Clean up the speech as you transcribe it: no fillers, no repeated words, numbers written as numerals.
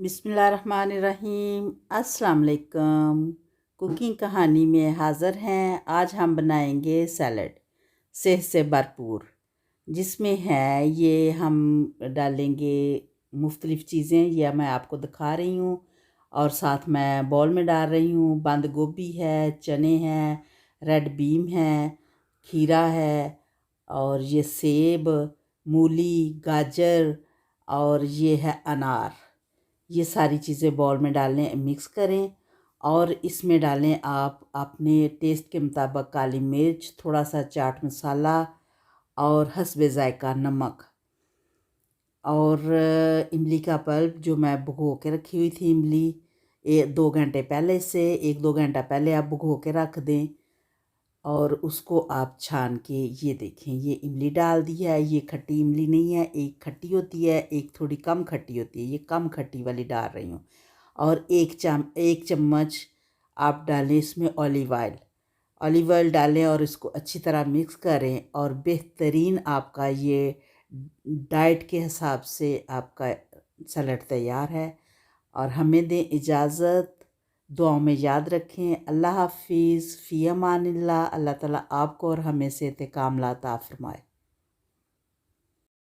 बिस्मिल्लाहिर्रहमानिर्रहीम। अस्सलाम वालेकुम। कुकिंग कहानी में हाज़िर हैं। आज हम बनाएंगे सैलड सेहत से भरपूर, जिसमें है ये हम डालेंगे मुख्तलिफ़ चीज़ें। यह मैं आपको दिखा रही हूँ और साथ मैं बॉल में डाल रही हूँ। बंद गोभी है, चने हैं, रेड बीम है, खीरा है और ये सेब, मूली, गाजर और ये है अनार। ये सारी चीज़ें बॉल में डालें, मिक्स करें और इसमें डालें आप अपने टेस्ट के मुताबिक काली मिर्च, थोड़ा सा चाट मसाला और हस्बे ज़ायका नमक और इमली का पल्प जो मैं भिगो के रखी हुई थी। इमली 2 घंटे पहले से 1-2 घंटा पहले आप भिगो के रख दें और उसको आप छान के ये देखें, ये इमली डाल दी है। ये खट्टी इमली नहीं है, एक खट्टी होती है, एक थोड़ी कम खट्टी होती है। ये कम खट्टी वाली डाल रही हूँ। और एक चम्मच आप डालें इसमें ऑलिव ऑयल डालें और इसको अच्छी तरह मिक्स करें और बेहतरीन आपका ये डाइट के हिसाब से आपका सलाद तैयार है। और हमें दें इजाज़त। दुआओं में याद रखें। अल्लाह हाफिज़, फ़ी अमानिल्लाह। अल्लाह ताला आपको और हमें सेहत कामिला अता फ़रमाए।